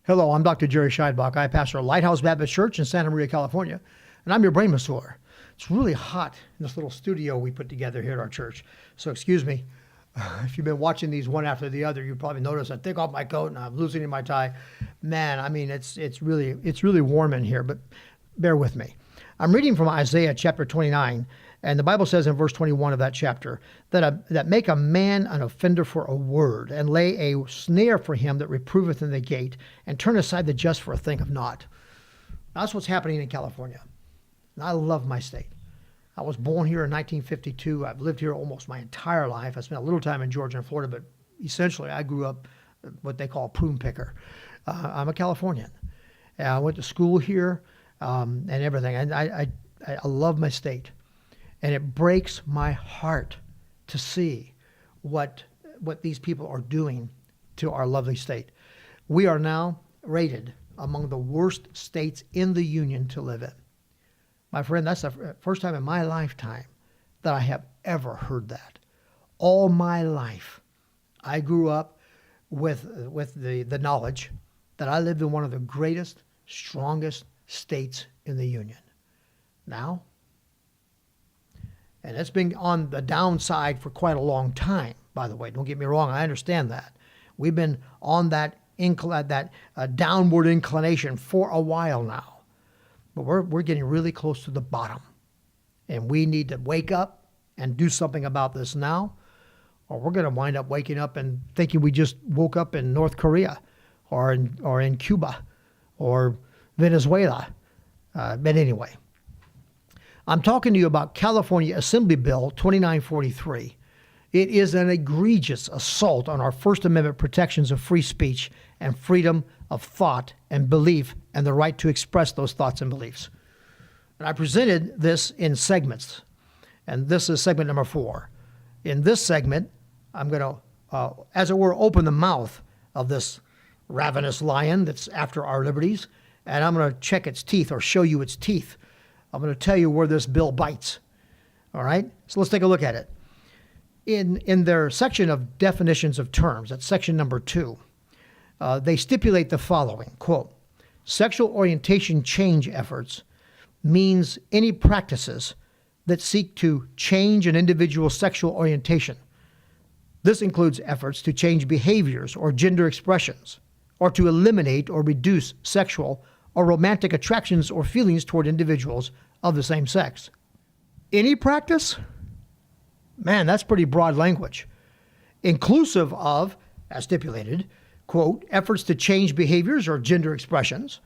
Hello, I'm Dr. Jerry Scheidbach. I pastor Lighthouse Baptist Church in Santa Maria, California, and I'm your brain masseur. It's really hot in this little studio we put together here at our church, so excuse me. If you've been watching these one after the other, you probably noticed I take off my coat and I'm loosening my tie. Man, I mean, it's really warm in here, but bear with me. I'm reading from Isaiah chapter 29, and the Bible says in verse 21 of that chapter that make a man an offender for a word, and lay a snare for him that reproveth in the gate, and turn aside the just for a thing of naught. That's what's happening in California. And I love my state. I was born here in 1952. I've lived here almost my entire life. I spent a little time in Georgia and Florida, but essentially I grew up what they call a prune picker. I'm a Californian. I went to school here and everything. And I love my state. And it breaks my heart to see what these people are doing to our lovely state. We are now rated among the worst states in the union to live in. My friend, that's the first time in my lifetime that I have ever heard that. All my life, I grew up with the knowledge that I lived in one of the greatest, strongest states in the union. Now, and it's been on the downside for quite a long time, by the way. Don't get me wrong, I understand that. We've been on that downward inclination for a while now. But we're getting really close to the bottom. And we need to wake up and do something about this now, or we're going to wind up waking up and thinking we just woke up in North Korea or in Cuba or Venezuela. But anyway, I'm talking to you about California Assembly Bill 2943. It is an egregious assault on our First Amendment protections of free speech and freedom of thought and belief and the right to express those thoughts and beliefs. And I presented this in segments, and this is segment number 4. In this segment, I'm going to, as it were, open the mouth of this ravenous lion that's after our liberties, and I'm going to check its teeth or show you its teeth. I'm going to tell you where this bill bites. All right? So let's take a look at it. In their section of definitions of terms, that's section number 2, they stipulate the following, quote, sexual orientation change efforts means any practices that seek to change an individual's sexual orientation. This includes efforts to change behaviors or gender expressions, or to eliminate or reduce sexual or romantic attractions or feelings toward individuals of the same sex. Any practice? Man, that's pretty broad language. Inclusive of, as stipulated, quote, efforts to change behaviors or gender expressions,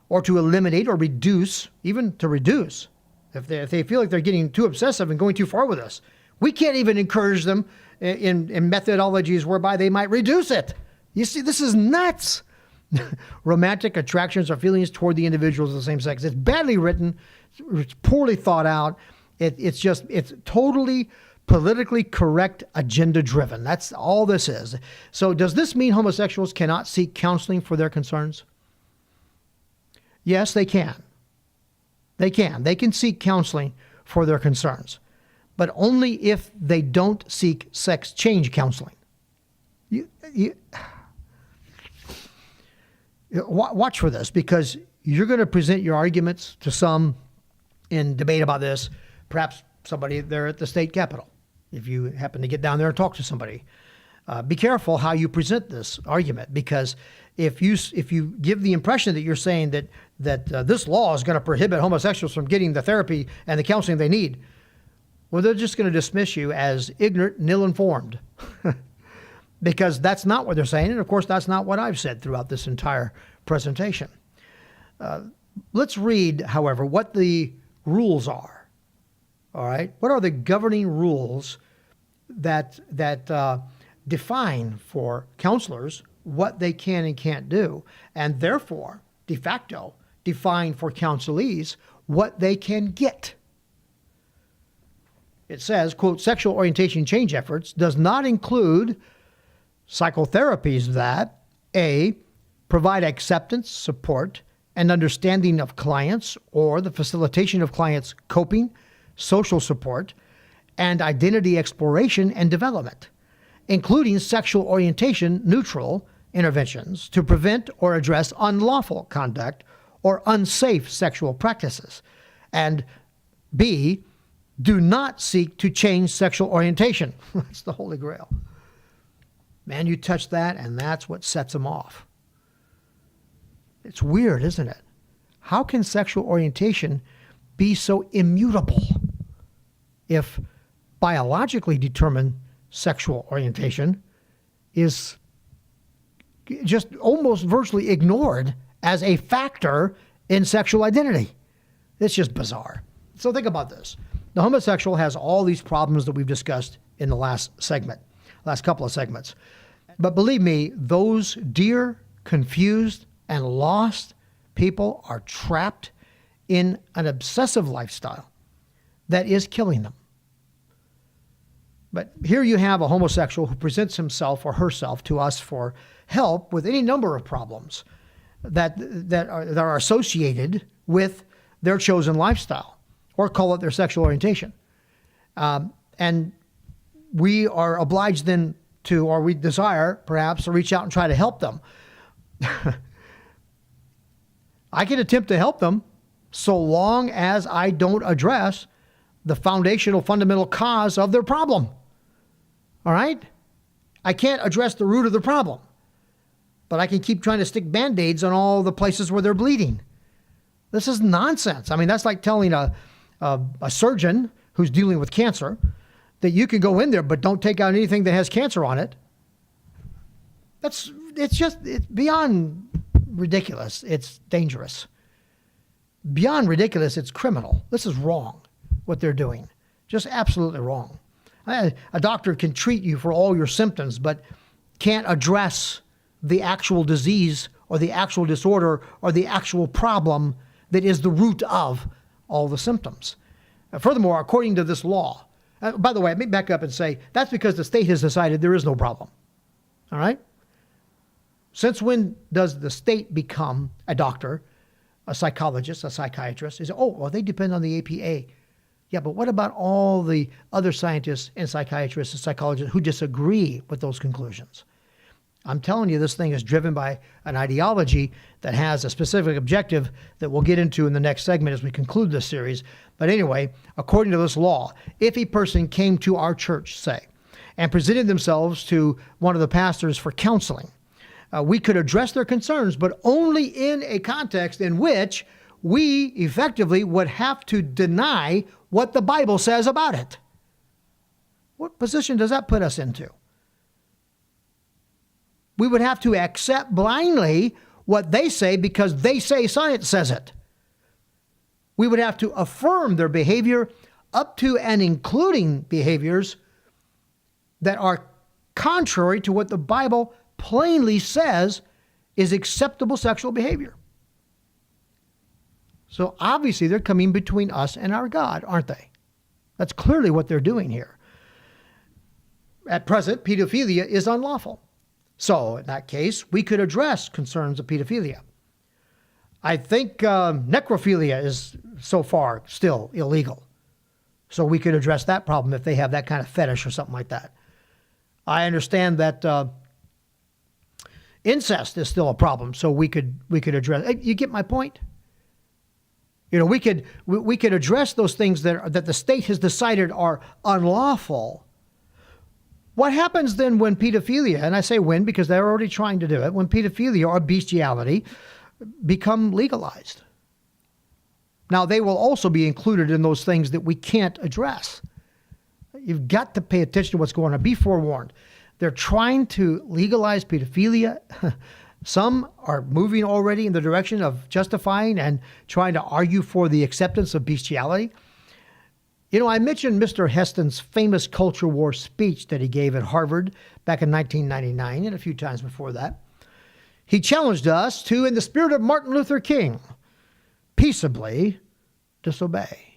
or to eliminate or reduce, even to reduce, if they feel like they're getting too obsessive and going too far with us. We can't even encourage them in methodologies whereby they might reduce it. You see, this is nuts. Romantic attractions or feelings toward the individuals of the same sex. It's badly written. It's poorly thought out. It's totally politically correct, agenda driven. That's all this is. So does this mean homosexuals cannot seek counseling for their concerns? Yes, they can. They can. They can seek counseling for their concerns, but only if they don't seek sex change counseling. Watch for this, because you're going to present your arguments to some in debate about this, perhaps somebody there at the state capitol, if you happen to get down there and talk to somebody. Be careful how you present this argument, because if you give the impression that you're saying that this law is going to prohibit homosexuals from getting the therapy and the counseling they need, well, they're just going to dismiss you as ignorant and ill-informed. Because that's not what they're saying, and of course that's not what I've said throughout this entire presentation. Let's read, however, what the rules are. All right? What are the governing rules that define for counselors what they can and can't do, and therefore, de facto, define for counselees what they can get? It says, quote, sexual orientation change efforts does not include psychotherapies that, A, provide acceptance, support, and understanding of clients, or the facilitation of clients' coping, social support, and identity exploration and development, including sexual orientation neutral interventions to prevent or address unlawful conduct or unsafe sexual practices. And B, do not seek to change sexual orientation. That's the Holy Grail. Man, you touch that, and that's what sets them off. It's weird, isn't it? How can sexual orientation be so immutable if biologically determined sexual orientation is just almost virtually ignored as a factor in sexual identity? It's just bizarre. So think about this. The homosexual has all these problems that we've discussed in the last couple of segments. But believe me, those dear, confused, and lost people are trapped in an obsessive lifestyle that is killing them. But here you have a homosexual who presents himself or herself to us for help with any number of problems that are associated with their chosen lifestyle, or call it their sexual orientation. And we are obliged then to, or we desire perhaps, to reach out and try to help them. I can attempt to help them so long as I don't address the fundamental cause of their problem. All right? I can't address the root of the problem, but I can keep trying to stick Band-Aids on all the places where they're bleeding. This is nonsense. I mean, that's like telling a surgeon who's dealing with cancer that you can go in there, but don't take out anything that has cancer on it. It's beyond ridiculous. It's dangerous. Beyond ridiculous, it's criminal. This is wrong, what they're doing. Just absolutely wrong. A doctor can treat you for all your symptoms, but can't address the actual disease or the actual disorder or the actual problem that is the root of all the symptoms. Furthermore, according to this law, by the way, let me back up and say that's because the state has decided there is no problem. All right? Since when does the state become a doctor, a psychologist, a psychiatrist? They depend on the APA. Yeah, but what about all the other scientists and psychiatrists and psychologists who disagree with those conclusions? I'm telling you, this thing is driven by an ideology that has a specific objective that we'll get into in the next segment as we conclude this series. But anyway, according to this law, if a person came to our church, say, and presented themselves to one of the pastors for counseling, we could address their concerns, but only in a context in which we effectively would have to deny what the Bible says about it. What position does that put us into? We would have to accept blindly what they say because they say science says it. We would have to affirm their behavior up to and including behaviors that are contrary to what the Bible plainly says is acceptable sexual behavior. So obviously they're coming between us and our God, aren't they? That's clearly what they're doing here. At present, pedophilia is unlawful. So in that case, we could address concerns of pedophilia. I think necrophilia is so far still illegal. So we could address that problem if they have that kind of fetish or something like that. I understand that incest is still a problem, so we could address. You get my point? You know, we could address those things that the state has decided are unlawful. What happens then when pedophilia, and I say when because they're already trying to do it, when pedophilia or bestiality become legalized? Now, they will also be included in those things that we can't address. You've got to pay attention to what's going on. Be forewarned. They're trying to legalize pedophilia. Some are moving already in the direction of justifying and trying to argue for the acceptance of bestiality. You know, I mentioned Mr. Heston's famous culture war speech that he gave at Harvard back in 1999 and a few times before that. He challenged us to, in the spirit of Martin Luther King, peaceably disobey.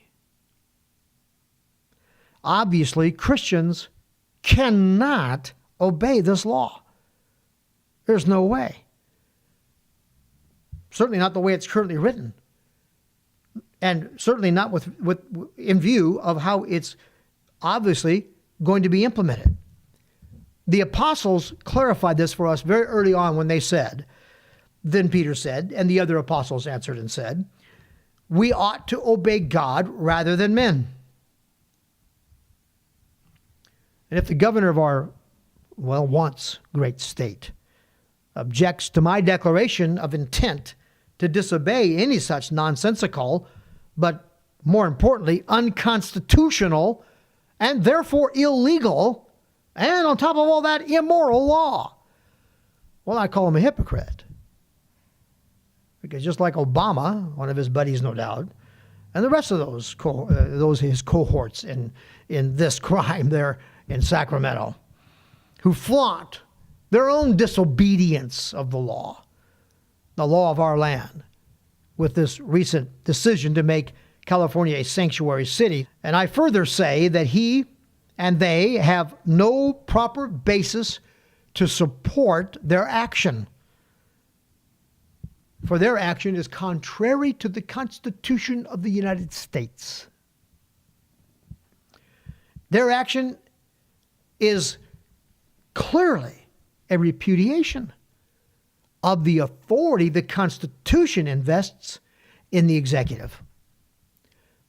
Obviously, Christians cannot obey this law. There's no way. Certainly not the way it's currently written. And certainly not with in view of how it's obviously going to be implemented. The apostles clarified this for us very early on when they said, then Peter said, and the other apostles answered and said, we ought to obey God rather than men. And if the governor of our, once great state objects to my declaration of intent to disobey any such nonsensical, but more importantly, unconstitutional, and therefore illegal, and on top of all that, immoral law, well, I call him a hypocrite. Because just like Obama, one of his buddies, no doubt, and the rest of those his cohorts in this crime there in Sacramento, who flaunt their own disobedience of the law of our land, with this recent decision to make California a sanctuary city. And I further say that he and they have no proper basis to support their action. For their action is contrary to the Constitution of the United States. Their action is clearly a repudiation of the authority the Constitution invests in the executive.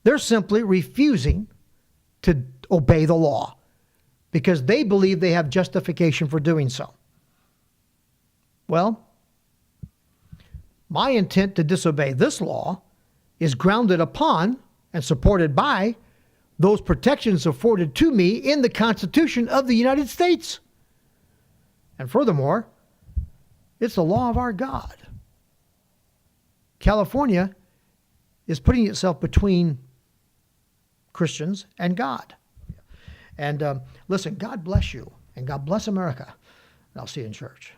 They're simply refusing to obey the law because they believe they have justification for doing so. Well, my intent to disobey this law is grounded upon and supported by those protections afforded to me in the Constitution of the United States. And furthermore, it's the law of our God. California is putting itself between Christians and God. And listen, God bless you, and God bless America. And I'll see you in church.